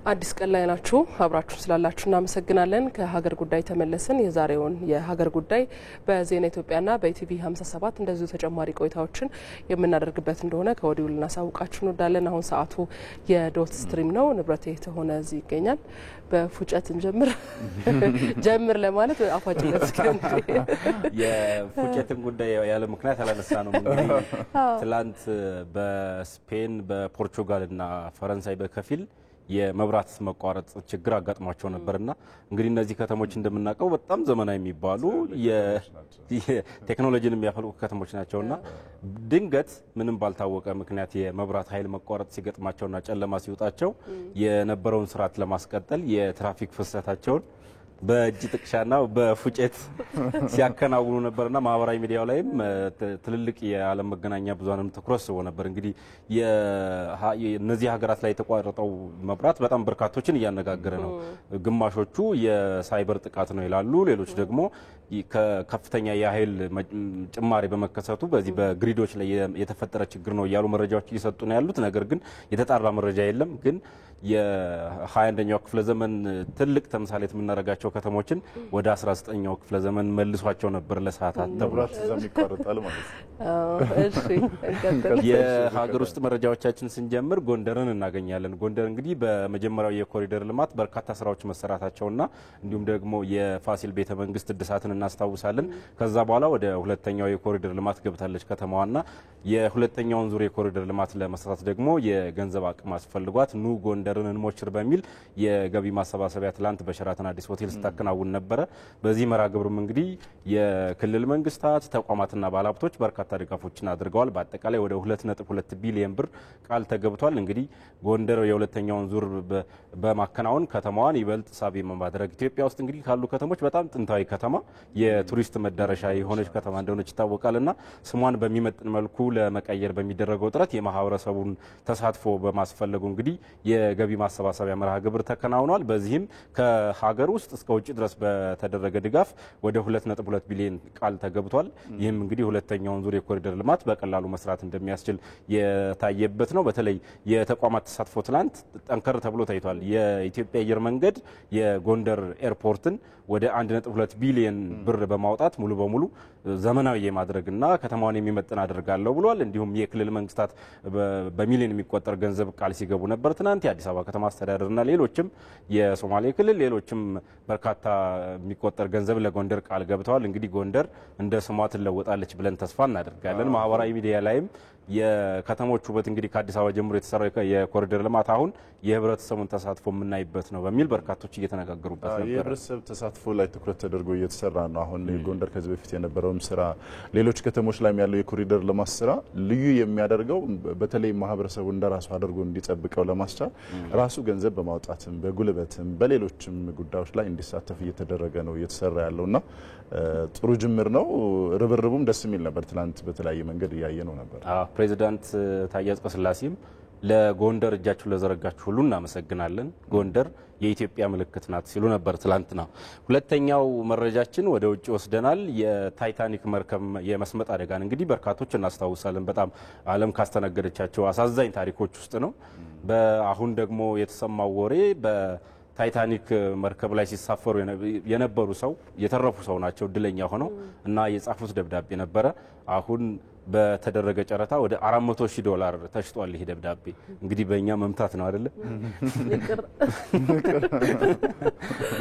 አዲስ ቀን ላይ ናችሁ አብራችሁ ስላላችሁ እናመሰግናለን። ከሀገር ጉዳይ ተመለስን። የዛሬውን የሀገር ጉዳይ በዜና ኢትዮጵያና በኢቲቪ 57 እንደዚሁ ተጨማሪ ቆይታዎችን የምናደርግበት እንደሆነ ከወዲሁ ልናሳውቃችሁ እንወዳለን። አሁን ሰዓቱ የዶት ስትሪም ነው። ንብረቴ ተሆነ እዚህ ይገኛል። በፉጨት እንጀምር ጀምር ለማለት አፋጭነት የፉጨትን ጉዳይ ያለ ምክንያት አላነሳ ነው። እንግዲህ ትላንት በስፔን በፖርቹጋልና ፈረንሳይ በከፊል የመብራት መቋረጥ ችግር አጋጥሟቸው ነበርና እንግዲህ እነዚህ ከተሞች እንደምናውቀው በጣም ዘመናዊ የሚባሉ የቴክኖሎጂን የሚያፈልቁ ከተሞች ናቸውና ድንገት ምንም ባልታወቀ ምክንያት የመብራት ኃይል መቋረጥ ሲገጥማቸውና ጨለማ ሲወጣቸው የነበረውን ስርዓት ለማስቀጠል የትራፊክ ፍሰታቸውን በእጅ ጥቅሻና በፉጨት ሲያከናውኑ ነበርና ማህበራዊ ሚዲያው ላይም ትልልቅ የዓለም መገናኛ ብዙሃንም ትኩረት ስቦ ነበር። እንግዲህ የነዚህ ሀገራት ላይ የተቋረጠው መብራት በጣም በርካቶችን እያነጋገረ ነው። ግማሾቹ የሳይበር ጥቃት ነው ይላሉ፣ ሌሎች ደግሞ ከፍተኛ የኃይል ጭማሪ በመከሰቱ በዚህ በግሪዶች ላይ የተፈጠረ ችግር ነው እያሉ መረጃዎች እየሰጡ ነው ያሉት። ነገር ግን የተጣራ መረጃ የለም። ግን የ21ኛው ክፍለ ዘመን ትልቅ ተምሳሌት የምናደርጋቸው ከተሞችን ወደ 19ኛው ክፍለ ዘመን መልሷቸው ነበር ለሰዓታት መብራት ይቀርጣል ማለት ነው። የሀገር ውስጥ መረጃዎቻችን ስንጀምር ጎንደርን እናገኛለን። ጎንደር እንግዲህ በመጀመሪያው የኮሪደር ልማት በርካታ ስራዎች መሰራታቸውና እንዲሁም ደግሞ የፋሲል ቤተ መንግስት እድሳትን እናስታውሳለን። ከዛ በኋላ ወደ ሁለተኛው የኮሪደር ልማት ገብታለች ከተማዋና የሁለተኛውን ዙር የኮሪደር ልማት ለመስራት ደግሞ የገንዘብ አቅም አስፈልጓት ኑ ጎንደርን እንሞችር በሚል የገቢ ማሰባሰቢያ ትላንት በሸራተን አዲስ ሆቴል ስታከናውን ነበረ። በዚህ መርሃ ግብሩም እንግዲህ የክልል መንግስታት ተቋማትና ባለሀብቶች በርካታ ድጋፎችን አድርገዋል። በአጠቃላይ ወደ 2.2 ቢሊዮን ብር ቃል ተገብቷል። እንግዲህ ጎንደር የሁለተኛውን ዙር በማከናወን ከተማዋን ይበልጥ ሳቢ በማድረግ ኢትዮጵያ ውስጥ እንግዲህ ካሉ ከተሞች በጣም ጥንታዊ ከተማ የቱሪስት መዳረሻ የሆነች ከተማ እንደሆነች ይታወቃልና ስሟን በሚመጥን መልኩ ለመቀየር በሚደረገው ጥረት የማህበረሰቡን ተሳትፎ በማስፈለጉ እንግዲህ የገቢ ማሰባሰቢያ መርሃ ግብር ተከናውኗል። በዚህም ከሀገር ውስጥ እስከ ውጭ ድረስ በተደረገ ድጋፍ ወደ 2.2 ቢሊዮን ቃል ተገብቷል። ይህም እንግዲህ ሁለተኛውን ዙር የኮሪደር ልማት በቀላሉ መስራት እንደሚያስችል የታየበት ነው። በተለይ የተቋማት ተሳትፎ ትላንት ጠንከር ተብሎ ታይቷል። የኢትዮጵያ አየር መንገድ የጎንደር ኤርፖርትን ወደ 1.2 ቢሊዮን ብር በማውጣት ሙሉ በሙሉ ዘመናዊ የማድረግና ከተማውን የሚመጥን አድርጋለሁ ብሏል። እንዲሁም የክልል መንግስታት በሚሊዮን የሚቆጠር ገንዘብ ቃል ሲገቡ ነበር ትናንት። የአዲስ አበባ ከተማ አስተዳደርና ሌሎችም የሶማሌ ክልል ሌሎችም በርካታ የሚቆጠር ገንዘብ ለጎንደር ቃል ገብተዋል። እንግዲህ ጎንደር እንደ ስሟ ትለወጣለች ብለን ተስፋ እናደርጋለን። ማህበራዊ ሚዲያ ላይም የከተሞች ውበት እንግዲህ ከአዲስ አበባ ጀምሮ የተሰራው የኮሪደር ልማት አሁን የህብረተሰቡን ተሳትፎ የምናይበት ነው በሚል በርካቶች እየተነጋገሩበት ነበር። የህብረተሰብ ተሳትፎ ላይ ትኩረት ተደርጎ እየተሰራ ነው። አሁን ጎንደር ከዚህ በፊት የነበረውም ስራ ሌሎች ከተሞች ላይ ያለው የኮሪደር ልማት ስራ ልዩ የሚያደርገው በተለይ ማህበረሰቡ እንደራሱ አድርጎ እንዲጠብቀው ለማስቻል ራሱ ገንዘብ በማውጣትም በጉልበትም በሌሎችም ጉዳዮች ላይ እንዲሳተፍ እየተደረገ ነው እየተሰራ ያለውና ጥሩ ጅምር ነው። ርብርቡም ደስ የሚል ነበር። ትናንት በተለያየ መንገድ እያየ ነው ነበር። ፕሬዚዳንት ታዬ አጽቀሥላሴም ለጎንደር እጃችሁን ለዘረጋችሁ ሁሉ እናመሰግናለን፣ ጎንደር የኢትዮጵያ ምልክት ናት ሲሉ ነበር ትላንትና። ሁለተኛው መረጃችን ወደ ውጭ ወስደናል። የታይታኒክ መርከብ የመስመጥ አደጋን እንግዲህ በርካቶች እናስታውሳለን። በጣም ዓለም ካስተናገደቻቸው አሳዛኝ ታሪኮች ውስጥ ነው። በአሁን ደግሞ የተሰማው ወሬ ታይታኒክ መርከብ ላይ ሲሳፈሩ የነበሩ ሰው የተረፉ ሰው ናቸው እድለኛ ሆነው እና የጻፉት ደብዳቤ ነበረ። አሁን በተደረገ ጨረታ ወደ $400,000 ተሽጧል። ይሄ ደብዳቤ እንግዲህ በእኛ መምታት ነው አይደለ?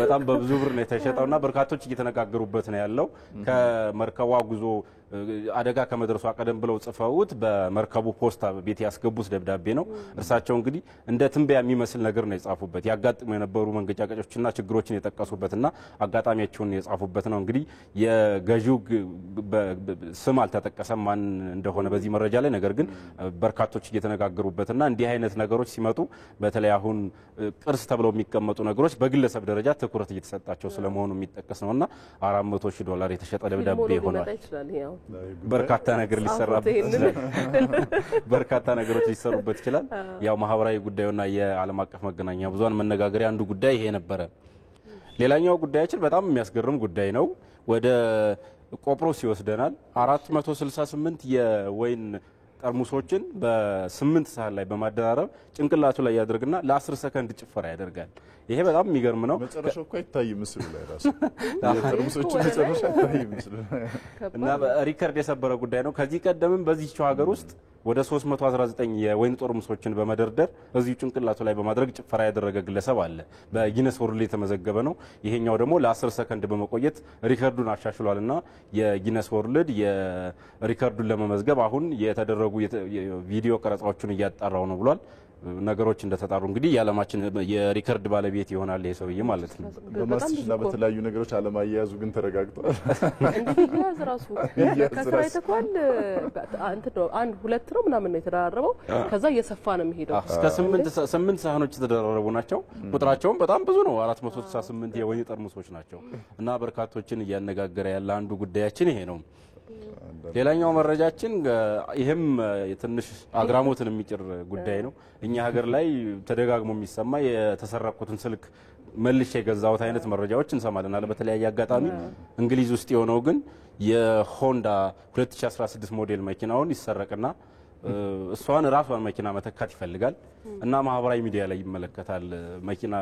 በጣም በብዙ ብር ነው የተሸጠውና በርካቶች እየተነጋገሩበት ነው ያለው። ከመርከቧ ጉዞ አደጋ ከመድረሷ ቀደም ብለው ጽፈውት በመርከቡ ፖስታ ቤት ያስገቡት ደብዳቤ ነው። እርሳቸው እንግዲህ እንደ ትንበያ የሚመስል ነገር ነው የጻፉበት። ያጋጥሙ የነበሩ መንገጫገጮችና ችግሮችን የጠቀሱበትና አጋጣሚያቸውን የጻፉበት ነው። እንግዲህ የገዢው ስም አልተጠቀሰም ማን እንደሆነ በዚህ መረጃ ላይ። ነገር ግን በርካቶች እየተነጋገሩበትና እንዲህ አይነት ነገሮች ሲመጡ በተለይ አሁን ቅርስ ተብለው የሚቀመጡ ነገሮች በግለሰብ ደረጃ ትኩረት እየተሰጣቸው ስለመሆኑ የሚጠቀስ ነውና $400,000 የተሸጠ ደብዳቤ ሆኗል። በርካታ ነገር ሊሰራበት ይችላል። በርካታ ነገሮች ሊሰሩበት ይችላል። ያው ማህበራዊ ጉዳዩና የዓለም አቀፍ መገናኛ ብዙሃን መነጋገሪያ አንዱ ጉዳይ ይሄ ነበረ። ሌላኛው ጉዳያችን በጣም የሚያስገርም ጉዳይ ነው። ወደ ቆጵሮስ ይወስደናል። 468 የወይን ጠርሙሶችን በ8 ሰዓት ላይ በማደራረብ ጭንቅላቱ ላይ ያደርግና ለ10 ሰከንድ ጭፈራ ያደርጋል። ይሄ በጣም የሚገርም ነው። መጨረሻው እኮ አይታይም ምስሉ ላይ ራሱ የጠርሙሶቹ መጨረሻ አይታይም ምስሉ እና ሪከርድ የሰበረ ጉዳይ ነው። ከዚህ ቀደምም በዚህች ሀገር ውስጥ ወደ 319 የወይን ጠርሙሶችን በመደርደር እዚሁ ጭንቅላቱ ላይ በማድረግ ጭፈራ ያደረገ ግለሰብ አለ። በጊነስ ወርልድ የተመዘገበ ነው። ይሄኛው ደግሞ ለ10 ሰከንድ በመቆየት ሪከርዱን አሻሽሏልና የጊነስ ወርልድ የሪከርዱን ለመመዝገብ አሁን የተደረጉ ቪዲዮ ቀረጻዎችን እያጣራው ነው ብሏል። ነገሮች እንደተጣሩ እንግዲህ የዓለማችን የሪከርድ ባለቤት ይሆናል ይሄ ሰውዬ ማለት ነው። በማስችና በተለያዩ ነገሮች አለማያያዙ ግን ተረጋግጧል። እንዴ ያዝ ራሱ ከስራ የተኳል አንድ ሁለት ነው ምናምን ነው የተደራረበው። ከዛ እየሰፋ ነው የሚሄደው። እስከ 8 ሳህኖች የተደራረቡ ናቸው። ቁጥራቸውም በጣም ብዙ ነው። 468 የወይን ጠርሙሶች ናቸው እና በርካቶችን እያነጋገረ ያለ አንዱ ጉዳያችን ይሄ ነው። ሌላኛው መረጃችን ይሄም ትንሽ አግራሞትን የሚጭር ጉዳይ ነው። እኛ ሀገር ላይ ተደጋግሞ የሚሰማ የተሰረቁትን ስልክ መልሼ የገዛሁት አይነት መረጃዎች እንሰማለን በተለያየ አጋጣሚ። እንግሊዝ ውስጥ የሆነው ግን የሆንዳ 2016 ሞዴል መኪናውን ይሰረቅና እሷን ራሷን መኪና መተካት ይፈልጋል እና ማህበራዊ ሚዲያ ላይ ይመለከታል። መኪና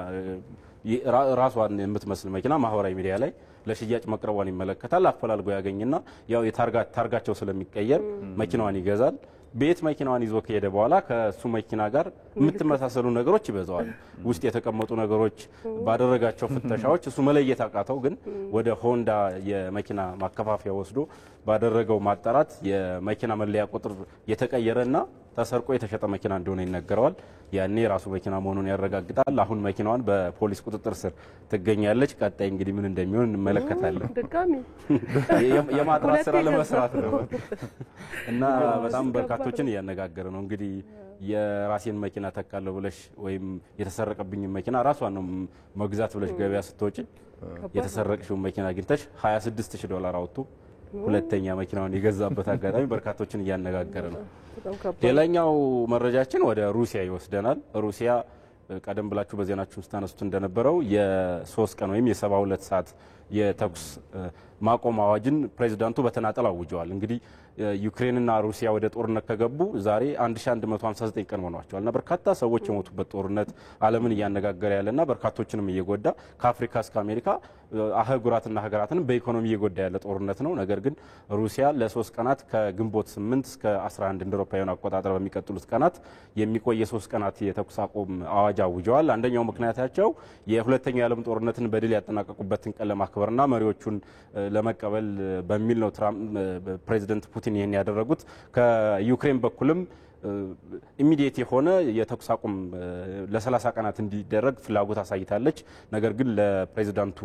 ራሷን የምትመስል መኪና ማህበራዊ ሚዲያ ላይ ለሽያጭ መቅረቧን ይመለከታል። አፈላልጎ ያገኝና ያው የታርጋቸው ስለሚቀየር መኪናዋን ይገዛል። ቤት መኪናዋን ይዞ ከሄደ በኋላ ከሱ መኪና ጋር የምትመሳሰሉ ነገሮች ይበዛዋል። ውስጥ የተቀመጡ ነገሮች ባደረጋቸው ፍተሻዎች እሱ መለየት አቃተው። ግን ወደ ሆንዳ የመኪና ማከፋፈያ ወስዶ ባደረገው ማጣራት የመኪና መለያ ቁጥር የተቀየረና ተሰርቆ የተሸጠ መኪና እንደሆነ ይነገረዋል። ያኔ ራሱ መኪና መሆኑን ያረጋግጣል። አሁን መኪናዋን በፖሊስ ቁጥጥር ስር ትገኛለች። ቀጣይ እንግዲህ ምን እንደሚሆን እንመለከታለን። ድጋሚ የማጥራት ስራ ለመስራት ነው እና በጣም በርካቶችን እያነጋገረ ነው። እንግዲህ የራሴን መኪና ተካለው ብለሽ ወይም የተሰረቀብኝ መኪና ራሷን ነው መግዛት ብለሽ ገበያ ስትወጪ የተሰረቀሽው መኪና አግኝተሽ $26,000 አውጥቶ ሁለተኛ መኪናውን የገዛበት አጋጣሚ በርካቶችን እያነጋገረ ነው። ሌላኛው መረጃችን ወደ ሩሲያ ይወስደናል። ሩሲያ ቀደም ብላችሁ በዜናችሁ ውስጥ ተነስቶ እንደነበረው የ3 ቀን ወይም የ72 ሰዓት የተኩስ ማቆም አዋጅን ፕሬዝዳንቱ በተናጠል አውጀዋል። እንግዲህ ዩክሬንና ሩሲያ ወደ ጦርነት ከገቡ ዛሬ 1159 ቀን ሆኗቸዋልና በርካታ ሰዎች የሞቱበት ጦርነት ዓለምን እያነጋገረ ያለና በርካቶችንም እየጎዳ ከአፍሪካ እስከ አሜሪካ አህጉራትና ሀገራትን በኢኮኖሚ እየጎዳ ያለ ጦርነት ነው። ነገር ግን ሩሲያ ለ3 ቀናት ከግንቦት 8 እስከ 11 እንደ አውሮፓውያን አቆጣጠር በሚቀጥሉት ቀናት የሚቆይ የ3 ቀናት የተኩስ አቁም አዋጅ አውጀዋል። አንደኛው ምክንያታቸው የሁለተኛው የዓለም ጦርነትን በድል ያጠናቀቁበትን ቀን ለማክበርና መሪዎቹን ለመቀበል በሚል ነው ፕሬዚደንት ፑቲን ይሄን ያደረጉት። ከዩክሬን በኩልም ኢሚዲየት የሆነ የተኩስ አቁም ለ30 ቀናት እንዲደረግ ፍላጎት አሳይታለች። ነገር ግን ለፕሬዝዳንቱ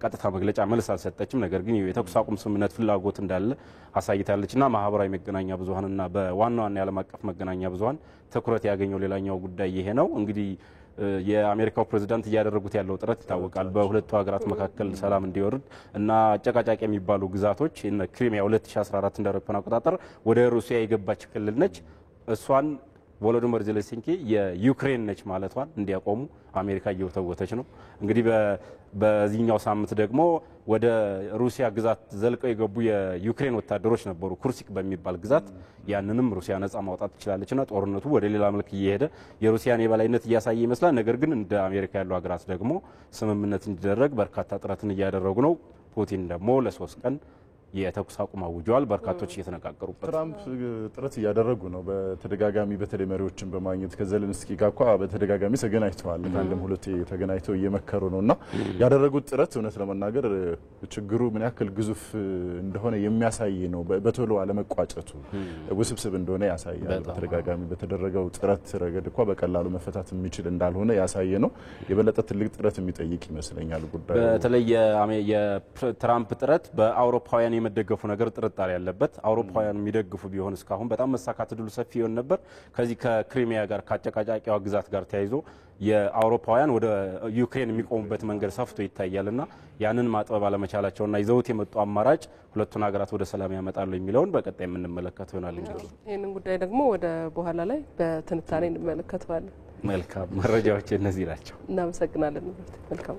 ቀጥታ መግለጫ መልስ አልሰጠችም። ነገር ግን የተኩስ አቁም ስምምነት ፍላጎት እንዳለ አሳይታለችና ማህበራዊ መገናኛ ብዙሃንና በዋና ዋና የዓለም አቀፍ መገናኛ ብዙሃን ትኩረት ያገኘው ሌላኛው ጉዳይ ይሄ ነው። እንግዲህ የአሜሪካው ፕሬዝዳንት እያደረጉት ያለው ጥረት ይታወቃል። በሁለቱ ሀገራት መካከል ሰላም እንዲወርድ እና አጨቃጫቂ የሚባሉ ግዛቶች ክሪሚያ 2014 እንደ አውሮፓውያን አቆጣጠር ወደ ሩሲያ የገባች ክልል ነች። እሷን ቮሎዲሚር ዜሌንስኪ የዩክሬን ነች ማለቷን እንዲያቆሙ አሜሪካ እየወተወተች ነው። እንግዲህ በዚህኛው ሳምንት ደግሞ ወደ ሩሲያ ግዛት ዘልቀው የገቡ የዩክሬን ወታደሮች ነበሩ ኩርሲክ በሚባል ግዛት። ያንንም ሩሲያ ነጻ ማውጣት ትችላለችና ጦርነቱ ወደ ሌላ መልክ እየሄደ የሩሲያን የበላይነት እያሳየ ይመስላል። ነገር ግን እንደ አሜሪካ ያሉ ሀገራት ደግሞ ስምምነት እንዲደረግ በርካታ ጥረትን እያደረጉ ነው። ፑቲን ደግሞ ለ3 ቀን የተኩስ አቁም አውጀዋል። በርካቶች እየተነጋገሩበት ትራምፕ ጥረት እያደረጉ ነው። በተደጋጋሚ በተለይ መሪዎችን በማግኘት ከዘለንስኪ ጋር በተደጋጋሚ ተገናኝተዋል። አንድም ሁለቴ ተገናኝተው እየመከሩ ነውና ያደረጉት ጥረት እውነት ለመናገር ችግሩ ምን ያክል ግዙፍ እንደሆነ የሚያሳይ ነው። በቶሎ አለመቋጨቱ ውስብስብ እንደሆነ ያሳያል። በተደጋጋሚ በተደረገው ጥረት ረገድ በቀላሉ መፈታት የሚችል እንዳልሆነ ያሳየ ነው። የበለጠ ትልቅ ጥረት የሚጠይቅ ይመስለኛል ጉዳዩ። በተለይ የትራምፕ ጥረት በአውሮፓውያን የመደገፉ ነገር ጥርጣሬ ያለበት። አውሮፓውያን የሚደግፉ ቢሆን እስካሁን በጣም መሳካት እድሉ ሰፊ ይሆን ነበር። ከዚህ ከክሪሚያ ጋር ከአጨቃጫቂዋ ግዛት ጋር ተያይዞ የአውሮፓውያን ወደ ዩክሬን የሚቆሙበት መንገድ ሰፍቶ ይታያልና ያንን ማጥበብ አለመቻላቸውና ይዘውት የመጡ አማራጭ ሁለቱን ሀገራት ወደ ሰላም ያመጣሉ የሚለውን በቀጣይ የምንመለከተው ይሆናል። እንግዲህ ይህንን ጉዳይ ደግሞ ወደ በኋላ ላይ በትንታኔ እንመለከተዋለን። መልካም መረጃዎች እነዚህ ናቸው። እናመሰግናለን። መልካም